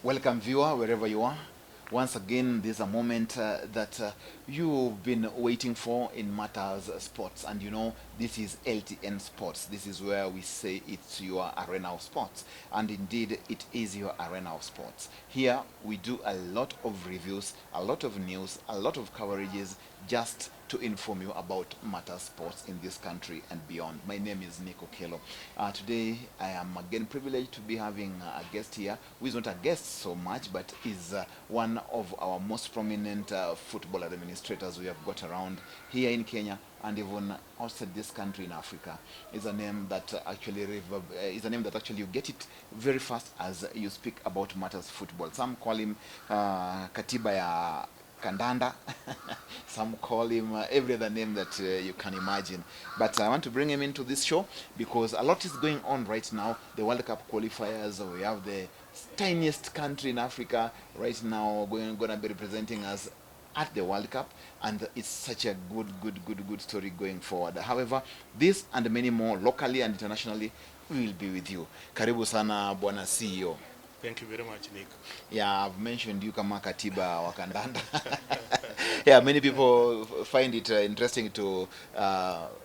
Welcome, viewer, wherever you are. Once again, this is a moment that you've been waiting for in Matters Sports. And you know, this is LTN Sports. This is where we say it's your arena of sports. And indeed, it is your arena of sports. Here, we do a lot of reviews, a lot of news, a lot of coverages just to inform you about matters sports in this country and beyond. My name is Nico Kelo. Today, I am again privileged to be having a guest here who is not a guest so much, but is one of our most prominent football administrators we have got around here in Kenya and even outside this country in Africa. Is a name that actually you get it very fast as you speak about matters football. Some call him Katiba ya Kandanda. Some call him every other name that you can imagine. But I want to bring him into this show because a lot is going on right now. The World Cup qualifiers, we have the tiniest country in Africa right now going to be representing us at the World Cup, and it's such a good story going forward. However, this and many more locally and internationally will be with you. Karibu sana bwana CEO. Thank you very much, Nick. Yeah, I've mentioned you kama katiba wa kandanda. Yeah, many people find it interesting to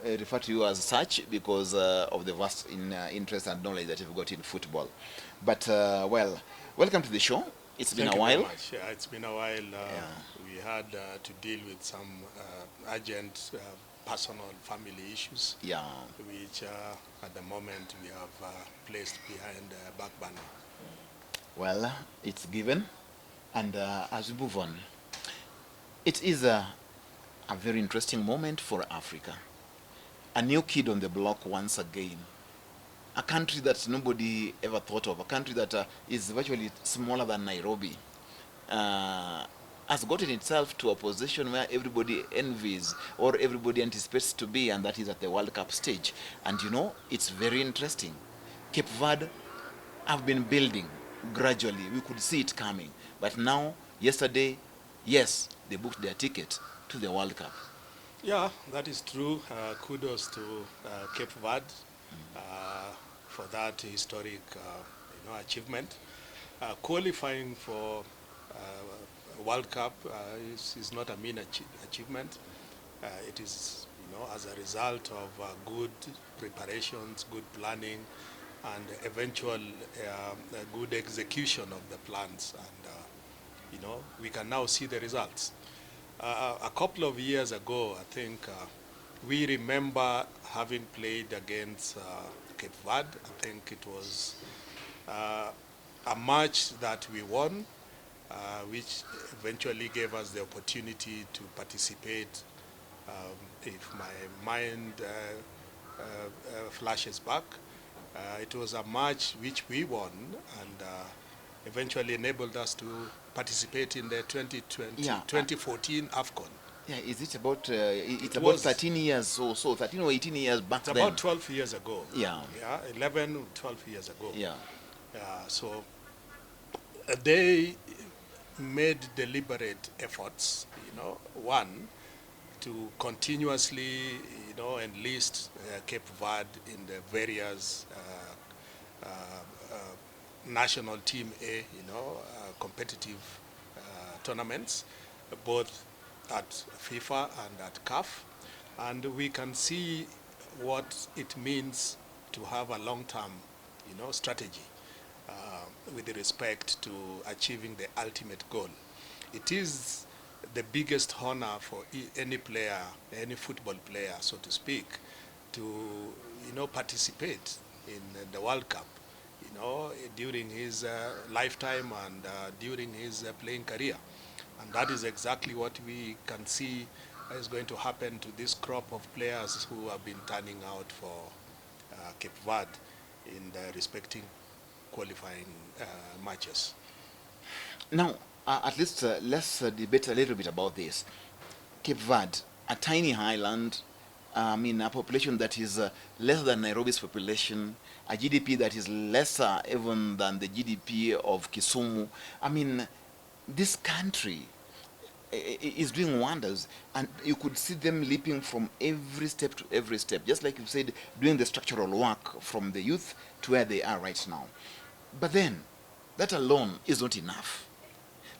refer to you as such because of the vast interest and knowledge that you've got in football. But, well, welcome to the show. It's been Thank a you while. very much. Yeah, it's been a while. We had to deal with some urgent personal family issues, Yeah. which at the moment we have placed behind the back burner. Well, it's given. And as we move on, it is a very interesting moment for Africa. A new kid on the block once again. A country that nobody ever thought of. A country that is virtually smaller than Nairobi. Has gotten itself to a position where everybody envies or everybody anticipates to be, and that is at the World Cup stage. And you know, it's very interesting. Cape Verde have been building gradually. We could see it coming. But now, yesterday, yes, they booked their ticket to the World Cup. Yeah, that is true. Kudos to Cape Verde for that historic achievement. Qualifying for World Cup is not a mean achievement. It is, as a result of good preparations, good planning, and eventual good execution of the plans. And, we can now see the results. A couple of years ago, I think, we remember having played against Cape Verde. I think it was a match that we won, which eventually gave us the opportunity to participate, if my mind flashes back. It was a match which we won and eventually enabled us to participate in the 2014 AFCON. Yeah, is it about, it's about 13 years or so, 13 or 18 years back it's then? About 12 years ago. Yeah. Yeah, 11, 12 years ago. Yeah. So they made deliberate efforts, one, to continuously, enlist Cape Verde in the various national team A, competitive tournaments, both at FIFA and at CAF. And we can see what it means to have a long-term, strategy with respect to achieving the ultimate goal. It is the biggest honor for any player, any football player, so to speak, to participate in the World Cup, during his lifetime and during his playing career. And that is exactly what we can see is going to happen to this crop of players who have been turning out for Cape Verde in the respective qualifying matches. Now, at least let's debate a little bit about this. Cape Verde, a tiny island, a population that is less than Nairobi's population, a GDP that is lesser even than the GDP of Kisumu. This country is doing wonders, and you could see them leaping from every step to every step, just like you said, doing the structural work from the youth to where they are right now. But then, That alone is not enough.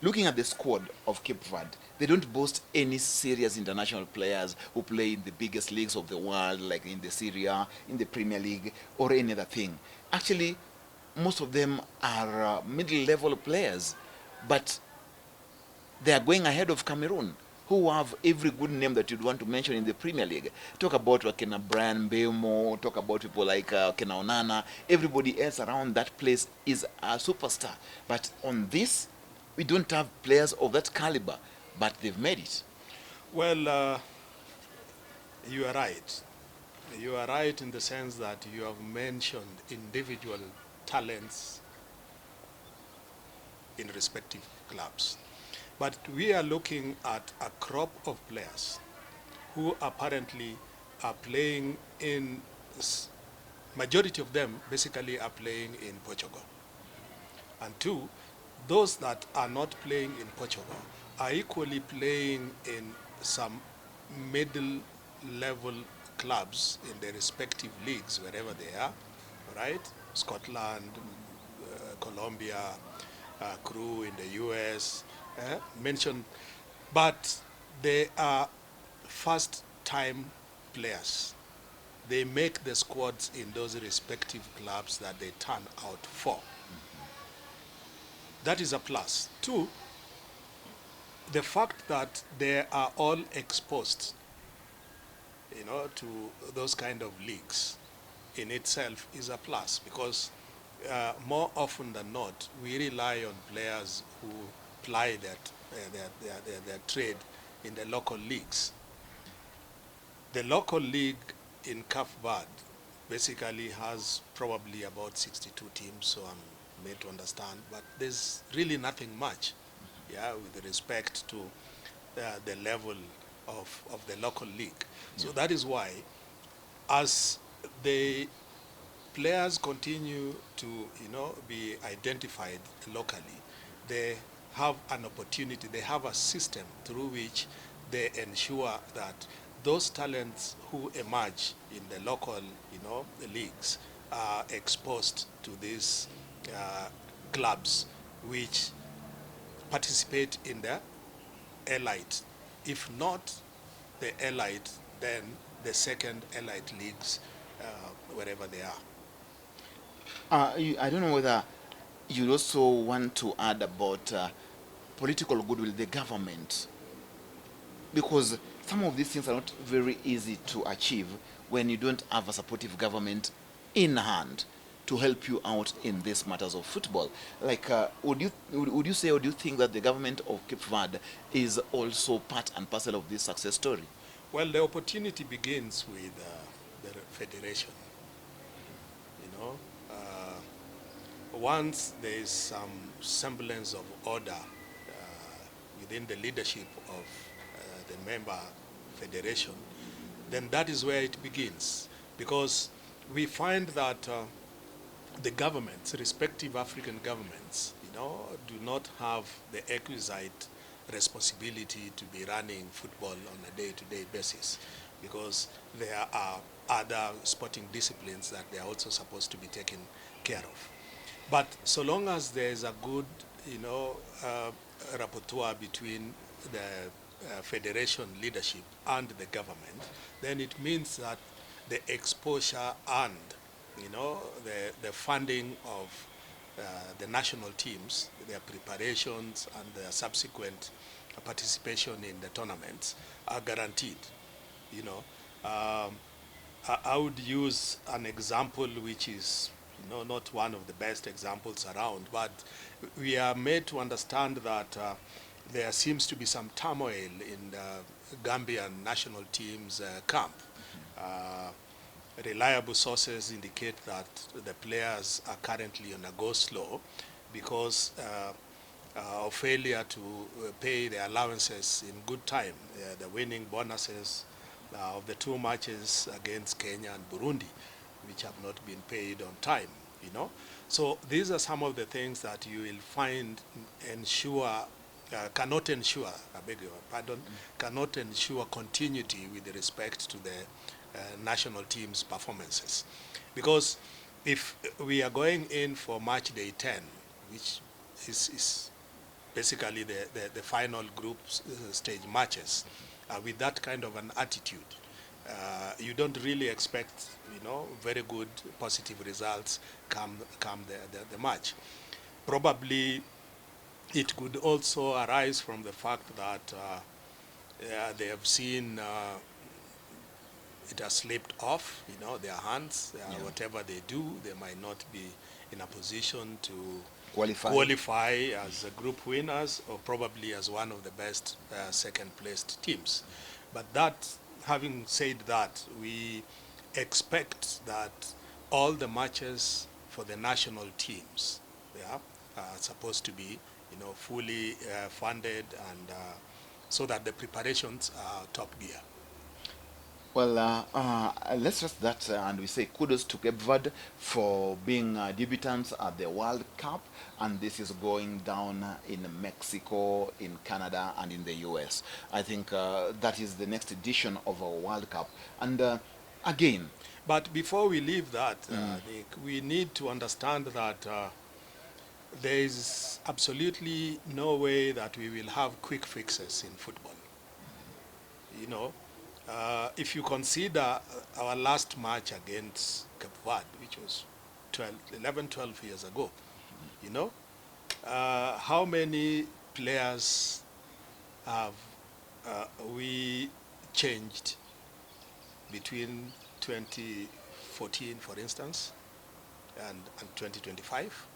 Looking at the squad of Cape Verde, they don't boast any serious international players who play in the biggest leagues of the world, like in the Serie A, in the Premier League, or any other thing. Actually, most of them are middle-level players, but they are going ahead of Cameroon, who have every good name that you'd want to mention in the Premier League. Talk about Wakena Brian Mbeumo, talk about people like Kena Onana. Everybody else around that place is a superstar. But on this, we don't have players of that caliber, but they've made it. Well, you are right. You are right in the sense that you have mentioned individual talents in respective clubs. But we are looking at a crop of players who apparently are playing in, majority of them basically are playing in Portugal. And two, those that are not playing in Portugal are equally playing in some middle level clubs in their respective leagues, wherever they are, right? Scotland, Colombia, Crew in the US, mentioned, but they are first time players. They make the squads in those respective clubs that they turn out for. That is a plus. Two, the fact that they are all exposed, to those kind of leagues in itself is a plus, because more often than not, we rely on players who ply their trade in the local leagues. The local league in Cape Verde basically has probably about 62 teams, so I'm made to understand, but there's really nothing much, with respect to the level of the local league. So that is why, as the players continue to, be identified locally, they have an opportunity, they have a system through which they ensure that those talents who emerge in the local, leagues are exposed to these clubs which participate in the elite. If not the elite, then the second elite leagues, wherever they are. I don't know whether you also want to add about political goodwill, the government, because some of these things are not very easy to achieve when you don't have a supportive government in hand to help you out in these matters of football. Like, would you say, or do you think that the government of Cape Verde is also part and parcel of this success story? Well, the opportunity begins with the federation. You know, once there is some semblance of order within the leadership of the member federation, then that is where it begins. Because we find that the governments, respective African governments, do not have the exquisite responsibility to be running football on a day-to-day basis, because there are other sporting disciplines that they are also supposed to be taken care of. But so long as there is a good, rapporteur between the federation leadership and the government, then it means that the exposure and, the funding of the national teams, their preparations and their subsequent participation in the tournaments are guaranteed. You know, I would use an example which is, not one of the best examples around, but we are made to understand that there seems to be some turmoil in the Gambian national team's camp. Reliable sources indicate that the players are currently on a go-slow because of failure to pay their allowances in good time, the winning bonuses of the two matches against Kenya and Burundi, which have not been paid on time, So these are some of the things that you will find cannot ensure, I beg your pardon, cannot ensure continuity with respect to the national team's performances. Because if we are going in for match day 10 which is basically the final group stage matches, with that kind of an attitude, you don't really expect, very good positive results come the match. Probably it could also arise from the fact that they have seen it has slipped off, their hands. Whatever they do, they might not be in a position to qualify as group winners, or probably as one of the best second-placed teams. But that, having said that, we expect that all the matches for the national teams, are supposed to be, fully funded, and so that the preparations are top gear. Well, let's just that, and we say kudos to Cape Verde for being debutants at the World Cup, and this is going down in Mexico, in Canada, and in the US. I think that is the next edition of our World Cup, and again. But before we leave that, Nick, we need to understand that there is absolutely no way that we will have quick fixes in football. If you consider our last match against Cape Verde, which was 12 years ago, how many players have we changed between 2014, for instance, and 2025?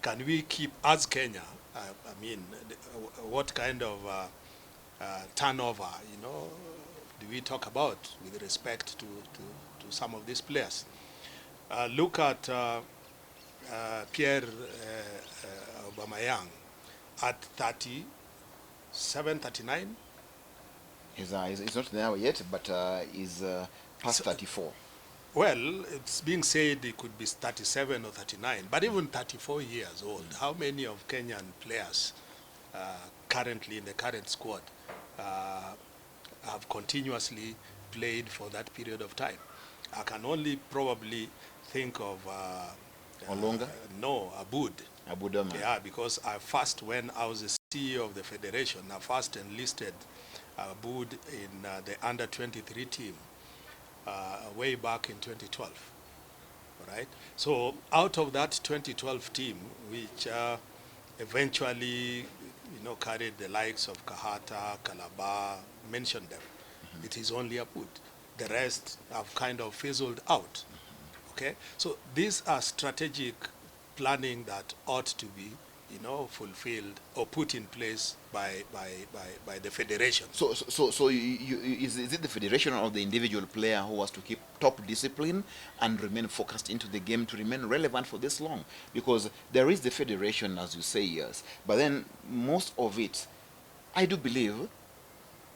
Can we keep, as Kenya, what kind of turnover, do we talk about with respect to some of these players? Look at Pierre Aubameyang at 37, 39. He's not there yet, but he's past 34. Well, it's being said he could be 37 or 39, but even 34 years old. How many of Kenyan players currently in the current squad have continuously played for that period of time? I can only probably think of Olunga? No, Abud. Abudama. Yeah, because when I was the CEO of the federation, I first enlisted Abud in the under-23 team way back in 2012. Right? So out of that 2012 team, which eventually carried the likes of Kahata, Calabar, mentioned them, it is only Abud. The rest have kind of fizzled out. Okay? So these are strategic planning that ought to be fulfilled or put in place by the federation. So is it the federation or the individual player who has to keep top discipline and remain focused into the game to remain relevant for this long? Because there is the federation, as you say, yes, but then most of it, I do believe,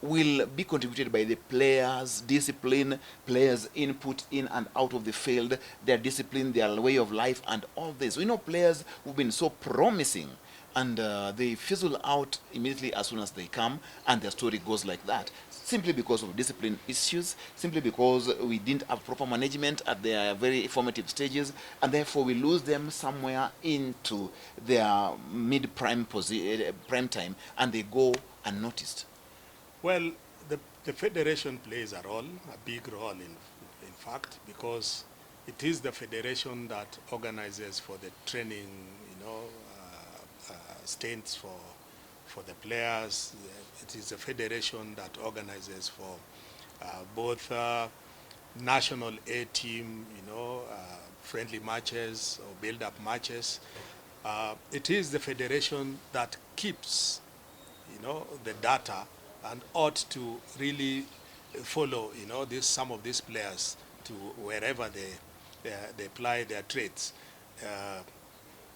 will be contributed by the players' discipline, players' input in and out of the field, their discipline, their way of life, and all this. We know players who've been so promising, and they fizzle out immediately as soon as they come, and their story goes like that, simply because of discipline issues, simply because we didn't have proper management at their very formative stages, and therefore we lose them somewhere into their mid-prime prime time, and they go unnoticed. Well, the federation plays a big role in fact, because it is the federation that organizes for the training, stints for the players. It is the federation that organizes for both national A team, friendly matches or build-up matches. It is the federation that keeps, the data, and ought to really follow, some of these players to wherever they apply their trades.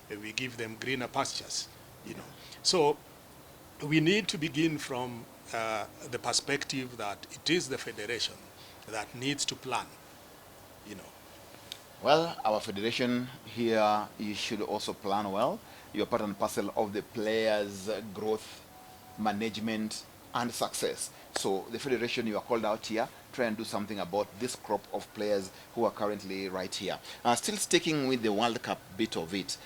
We give them greener pastures, So we need to begin from the perspective that it is the federation that needs to plan, Well, our federation here, you should also plan well. You're part and parcel of the players' growth, management, and success. So the federation, you are called out here, try and do something about this crop of players who are currently right here. Still sticking with the World Cup bit of it,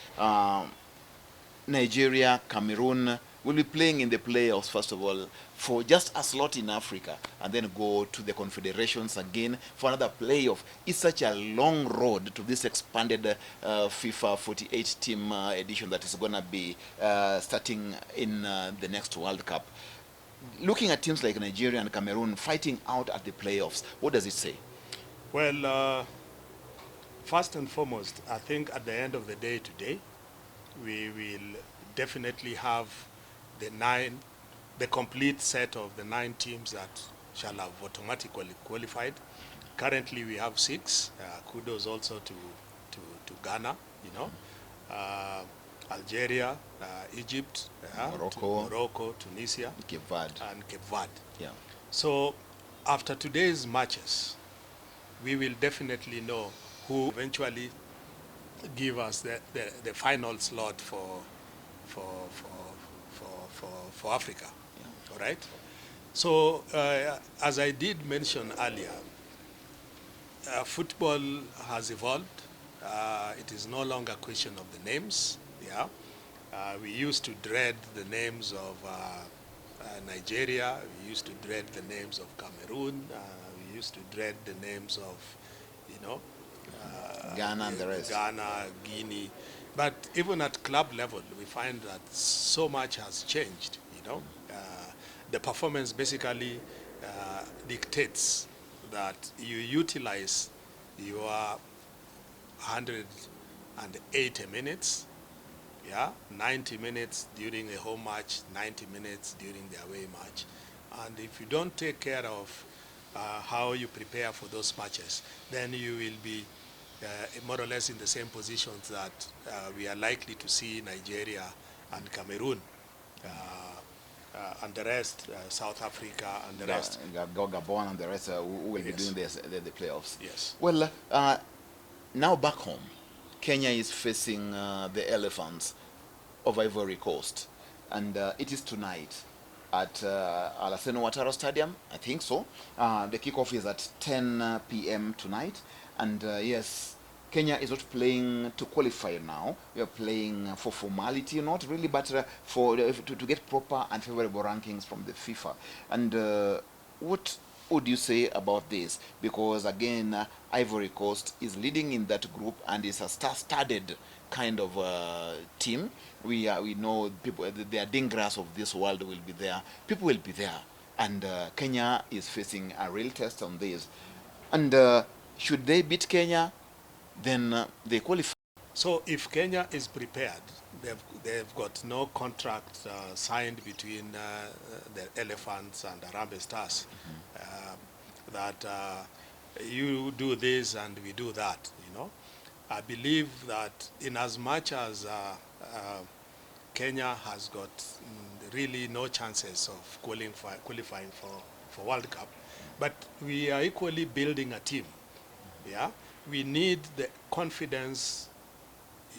Nigeria, Cameroon will be playing in the playoffs, first of all, for just a slot in Africa, and then go to the confederations again for another playoff. It's such a long road to this expanded FIFA 48 team edition that is going to be starting in the next World Cup. Looking at teams like Nigeria and Cameroon fighting out at the playoffs, what does it say? Well, first and foremost, I think at the end of the day today, we will definitely have the complete set of the 9 teams that shall have automatically qualified. Currently, we have 6. Kudos also to Ghana, you know, Algeria, Egypt, Morocco, Tunisia, Cape Verde. and Cape Verde. Yeah. So after today's matches, we will definitely know who eventually give us the final slot for Africa. Yeah. All right. So as I did mention earlier, football has evolved. It is no longer a question of the names. Yeah. We used to dread the names of Nigeria. We used to dread the names of Cameroon. We used to dread the names of, you know, Ghana and the rest. Ghana, Guinea. But even at club level, we find that so much has changed, you know. The performance basically dictates that you utilize your 180 minutes, yeah, 90 minutes during a home match, 90 minutes during the away match. And if you don't take care of how you prepare for those matches, then you will be more or less in the same positions that we are likely to see Nigeria and Cameroon and the rest, South Africa and the rest. Gabon and the rest who will be Yes. doing the playoffs. Yes. Well, now back home, Kenya is facing the Elephants of Ivory Coast, and it is tonight at Alassane Ouattara Stadium, I think so. The kickoff is at 10 p.m. tonight, and yes, Kenya is not playing to qualify now. We are playing for formality, not really, but to get proper and favorable rankings from the FIFA. And what would you say about this? Because again, Ivory Coast is leading in that group and is a star-studded kind of team. We know people, the Adingras of this world will be there. People will be there, and Kenya is facing a real test on this. And should they beat Kenya, then they qualify. So if Kenya is prepared, they've got no contract signed between the Elephants and Harambee Stars, that you do this and we do that, you know. I believe that in as much as Kenya has got really no chances of qualifying for World Cup, but we are equally building a team, yeah. We need the confidence,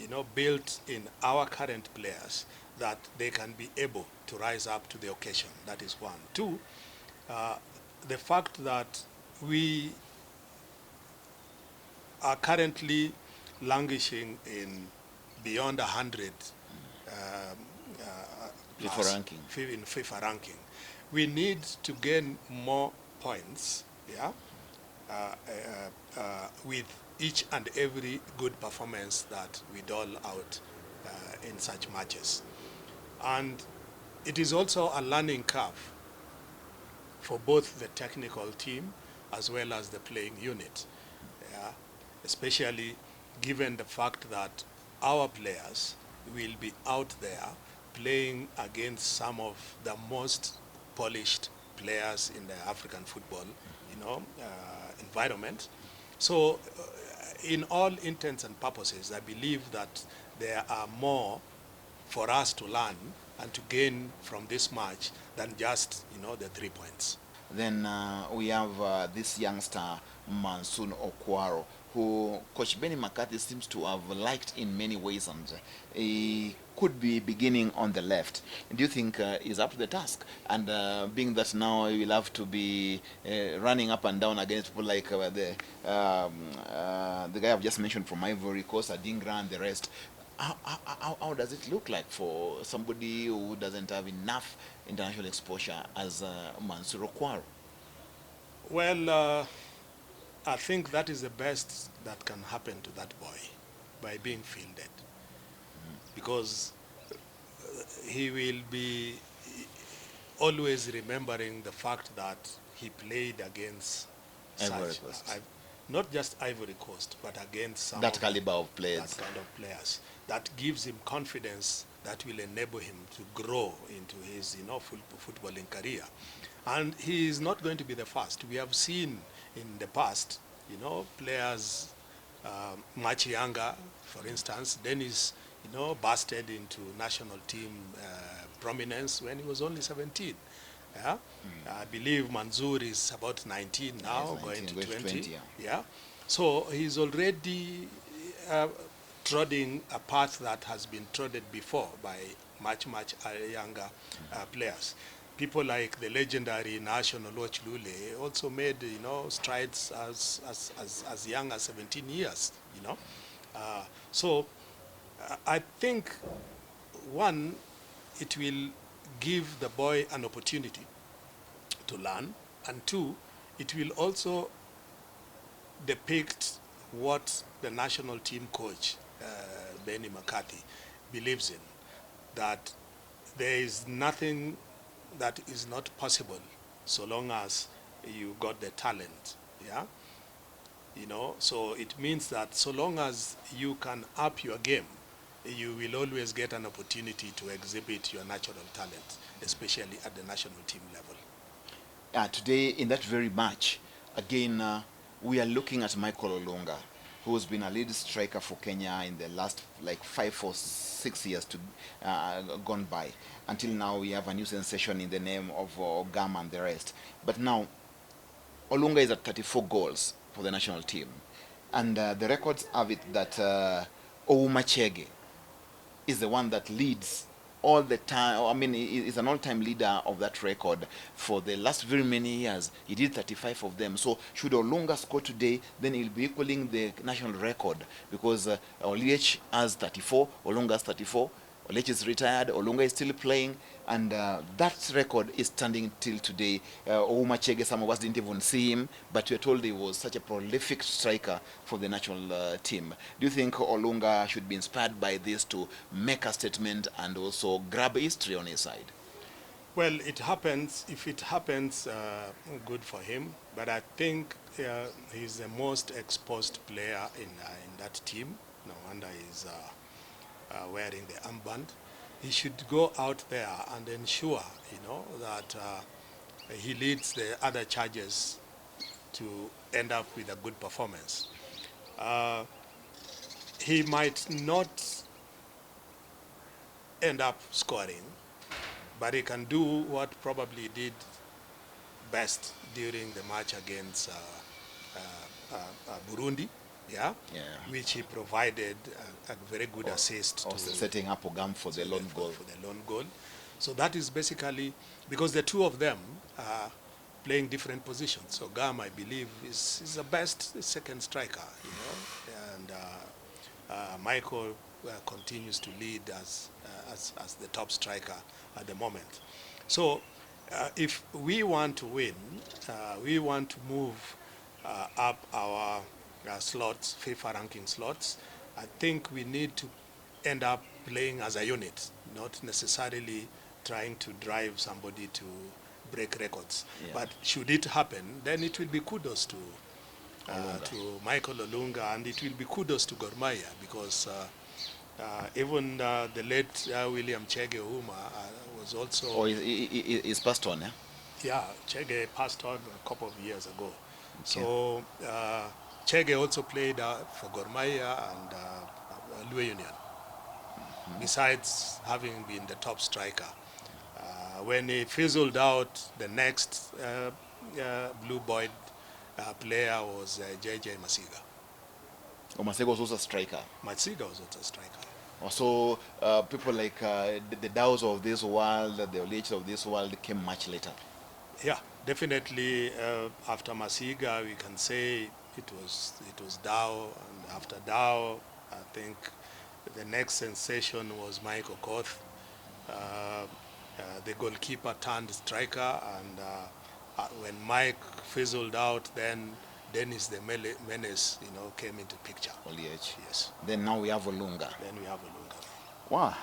you know, built in our current players that they can be able to rise up to the occasion. That is one. Two, the fact that we are currently languishing in beyond 100 FIFA ranking. in FIFA ranking. We need to gain more points, yeah, with each and every good performance that we dole out in such matches. And it is also a learning curve for both the technical team as well as the playing unit, yeah? Especially given the fact that our players will be out there playing against some of the most polished players in the African football, you know, environment. So in all intents and purposes, I believe that there are more for us to learn and to gain from this match than just, you know, the 3 points. Then we have this youngster, Mansoon Okwaro, who Coach Benny McCarthy seems to have liked in many ways, and he could be beginning on the left. Do you think he's up to the task? And being that now he will have to be running up and down against people like the guy I've just mentioned from Ivory Coast, Adingra and the rest, How does it look like for somebody who doesn't have enough international exposure as Mansour Okwaro? Well, I think that is the best that can happen to that boy by being fielded, because he will be always remembering the fact that he played against Ivory such, Coast. not just Ivory Coast, but against some That of caliber of that players. kind of players. That gives him confidence that will enable him to grow into his, footballing career. And he is not going to be the first. We have seen in the past, players much younger, for instance, Dennis, busted into national team prominence when he was only 17. Yeah, I believe Manzoor is about 19 Yeah, he's now, going 19, to going to 20. 20, yeah. Yeah, so he's already uh, treading a path that has been trodden before by much younger players. People like the legendary National Watch Lule also made strides as young as 17 years. So I think one, it will give the boy an opportunity to learn, and two, it will also depict what the national team coach, Benny McCarthy, believes in, that there is nothing that is not possible so long as you got the talent. Yeah, so it means that so long as you can up your game, you will always get an opportunity to exhibit your natural talent, especially at the national team level. Today, in that very match, again, we are looking at Michael Olunga, who's been a lead striker for Kenya in the last like 5 or 6 years gone by. Until now, we have a new sensation in the name of Gam and the rest. But now, Olunga is at 34 goals for the national team. And the records have it that Ouma Chege is the one that leads all the time. I mean, he is an all-time leader of that record for the last very many years. He did 35 of them. So should Olunga score today, then he'll be equaling the national record, because Oliech has 34, Olunga has 34. Olech is retired, Olunga is still playing, and that record is standing till today. Ouma Chege, some of us didn't even see him, but we are told he was such a prolific striker for the national team. Do you think Olunga should be inspired by this to make a statement and also grab history on his side? Well, it happens. If it happens, good for him. But I think he's the most exposed player in that team. No wonder he's wearing the armband. He should go out there and ensure, that he leads the other charges to end up with a good performance. Uh, he might not end up scoring, but he can do what probably did best during the match against Burundi, yeah, Yeah. which he provided a very good assist Or to setting up Ogam for the lone goal. for the lone goal. So that is basically because the two of them are playing different positions. So Gam, I believe, is the best second striker, and Michael continues to lead as the top striker at the moment. So if we want to win, we want to move up our slots, FIFA ranking slots, I think we need to end up playing as a unit, not necessarily trying to drive somebody to break records. Yeah. But should it happen, then it will be kudos Olunga. to Michael Olunga, and it will be kudos to Gor Mahia, because even the late William Chege Ouma was also... Or is passed on, yeah? Yeah, Chege passed on a couple of years ago. Okay. So Chege also played for Gor Mahia and Lue Union, besides having been the top striker. When he fizzled out, the next Blue Boy player was JJ Masiga. Omasego was also a striker. Masiga was also a striker. So people like the Dows of this world, the Oliech of this world came much later. Yeah, definitely. After Masiga, we can say it was Dow, and after Dow, I think The next sensation was Mike Okoth. The goalkeeper turned striker, and when Mike fizzled out, then Dennis the Menace, came into picture. Oliech. Yes. Then now we have Olunga. Then we have Olunga. Wow,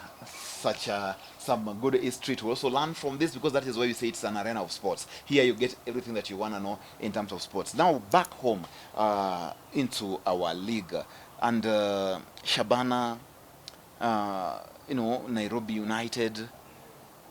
some good history to also learn from this, because that is why you say it's an arena of sports. Here you get everything that you want to know in terms of sports. Now back home into our league, and Shabana, Nairobi United.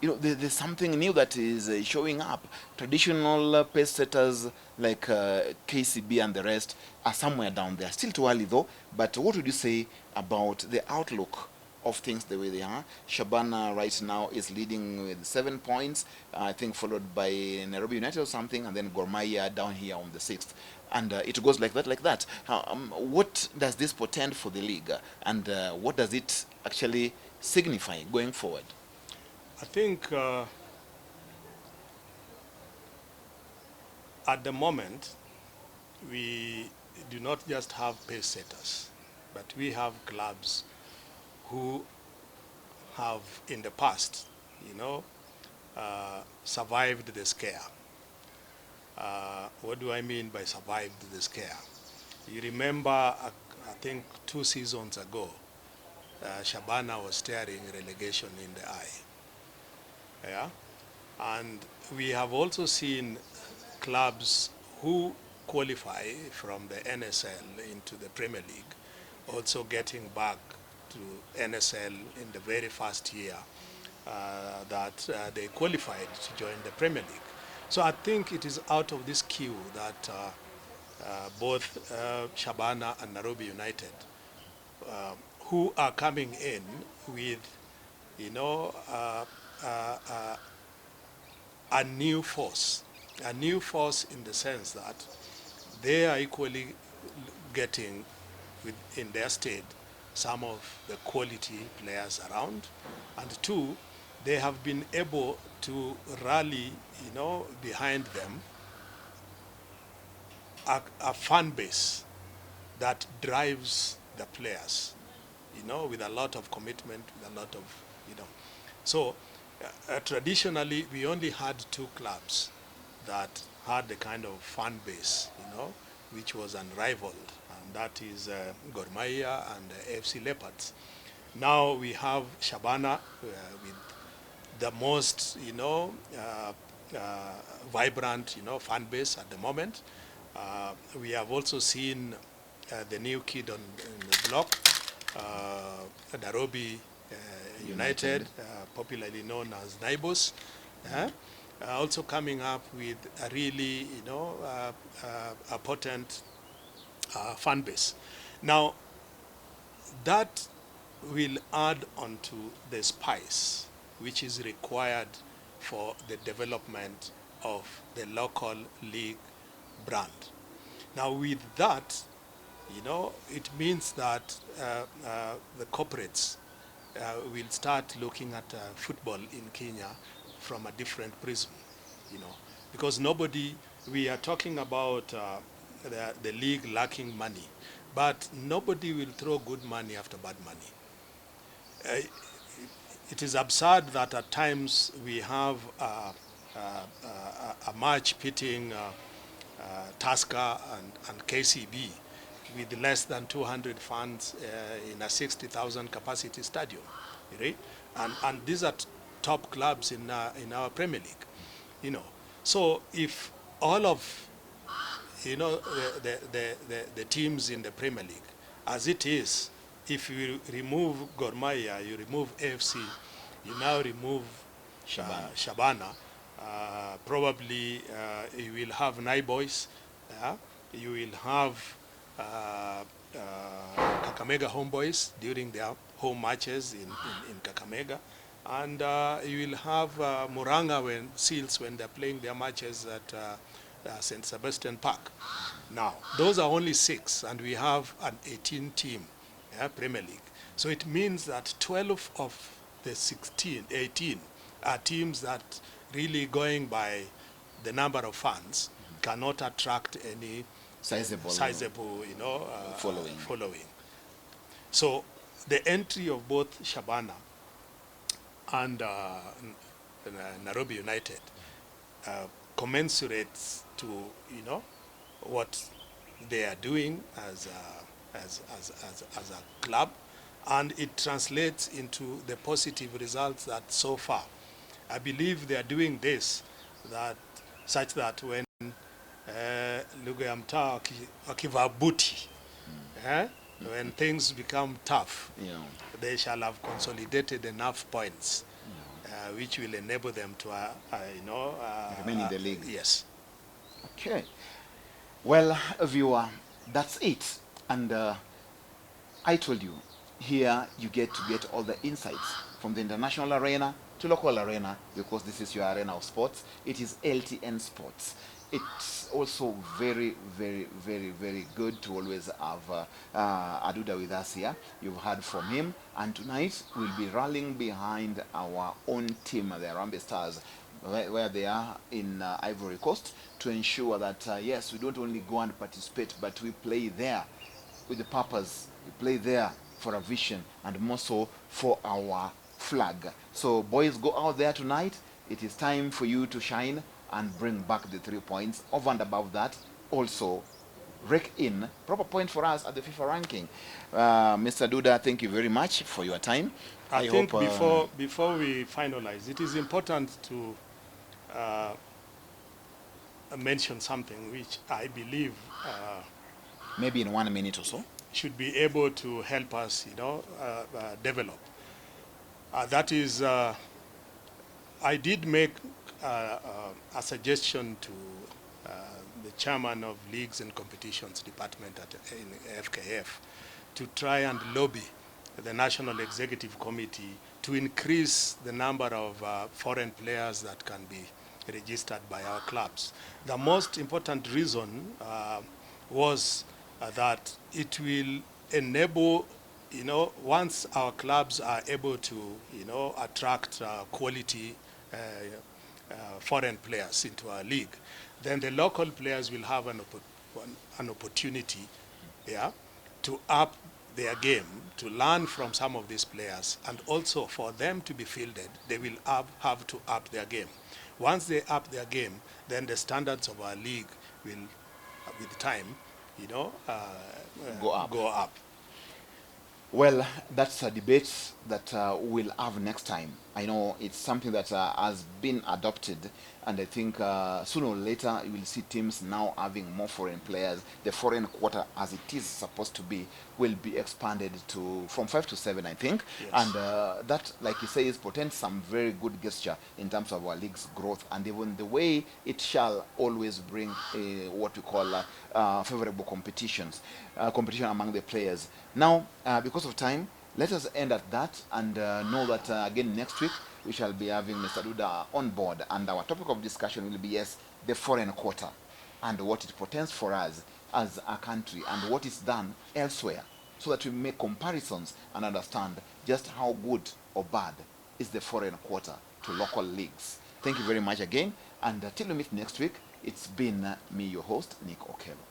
There's something new that is showing up. Traditional pace setters like KCB and the rest are somewhere down there. Still too early though, but what would you say about the outlook of things the way they are? Shabana right now is leading with 7 points, I think followed by Nairobi United or something, and then Gor Mahia down here on the 6th. And it goes like that. What does this portend for the league? And what does it actually signify going forward? I think at the moment, we do not just have pace setters, but we have clubs who have in the past, survived the scare. What do I mean by survived the scare? You remember, I think 2 seasons ago, Shabana was staring relegation in the eye. Yeah? And we have also seen clubs who qualify from the NSL into the Premier League also getting back to NSL in the very first year that they qualified to join the Premier League. So I think it is out of this queue that both Shabana and Nairobi United, who are coming in with, a new force in the sense that they are equally getting in their state some of the quality players around, and 2, they have been able to rally, behind them a fan base that drives the players, with a lot of commitment, with a lot of, So traditionally, we only had 2 clubs that had the kind of fan base, which was unrivaled, and that is Gor Mahia and FC Leopards. Now we have Shabana with the most, vibrant, fan base at the moment. We have also seen the new kid on the block, Nairobi United, popularly known as Naibos, also coming up with a really, a potent fan base. Now, that will add on to the spice which is required for the development of the local league brand. Now, with that, it means that the corporates will start looking at football in Kenya from a different prism, because we are talking about the league lacking money, but nobody will throw good money after bad money. It is absurd that at times we have a match pitting Tusker and KCB with less than 200 fans in a 60,000 capacity stadium, right? And these are top clubs in our Premier League, So if all of the teams in the Premier League, as it is, if you remove Gor Mahia, you remove AFC, you now remove Shabana, probably you will have Nai Boys, you will have Kakamega Homeboys during their home matches in Kakamega, and you will have Muranga Seals when they're playing their matches at St. Sebastian Park. Now, those are only 6, and we have an 18-team Premier League. So it means that 12 of the 18 are teams that really, going by the number of fans, cannot attract any sizable following. So the entry of both Shabana and Nairobi United commensurates to, you know, what they are doing as a club, and it translates into the positive results that so far. I believe they are doing this such that when lugha ya mtaa wakivabuti, when things become tough, they shall have consolidated enough points which will enable them to, remain in the league. Yes. Okay. Well, viewer, that's it. And I told you, here you get to get all the insights from the international arena to local arena, because this is your arena of sports. It is LTN Sports. It's also very, very, very, very good to always have Aduda with us here. You've heard from him, and tonight we'll be rallying behind our own team, the Harambee Stars, where they are in Ivory Coast, to ensure that, yes, we don't only go and participate, but we play there with the purpose. We play there for a vision, and more so for our flag. So boys, go out there tonight. It is time for you to shine and bring back the 3 points. Over and above that, also rake in proper point for us at the FIFA ranking. Mr. Duda, thank you very much for your time. I think hope, before we finalize, it is important to mention something which I believe maybe in 1 minute or so should be able to help us, develop. That is, I did make a suggestion to the chairman of Leagues and Competitions Department in FKF to try and lobby the National Executive Committee to increase the number of foreign players that can be registered by our clubs. The most important reason was that it will enable, once our clubs are able to, attract quality foreign players into our league, then the local players will have an opportunity, to up their game, to learn from some of these players, and also for them to be fielded, they will have to up their game. Once they up their game, then the standards of our league will, with time, go up. Well, that's a debate that we'll have next time. I know it's something that has been adopted, and I think sooner or later you will see teams now having more foreign players. The foreign quota, as it is supposed to be, will be expanded to from 5 to 7, I think. Yes. And that, like you say, portends some very good gesture in terms of our league's growth, and even the way it shall always bring what we call favorable competition among the players. Now, because of time, let us end at that, and know that again next week we shall be having Mr. Duda on board, and our topic of discussion will be, yes, the foreign quota and what it portends for us as a country and what is done elsewhere, so that we make comparisons and understand just how good or bad is the foreign quota to local leagues. Thank you very much again, and till we meet next week, it's been me, your host, Nick Okello.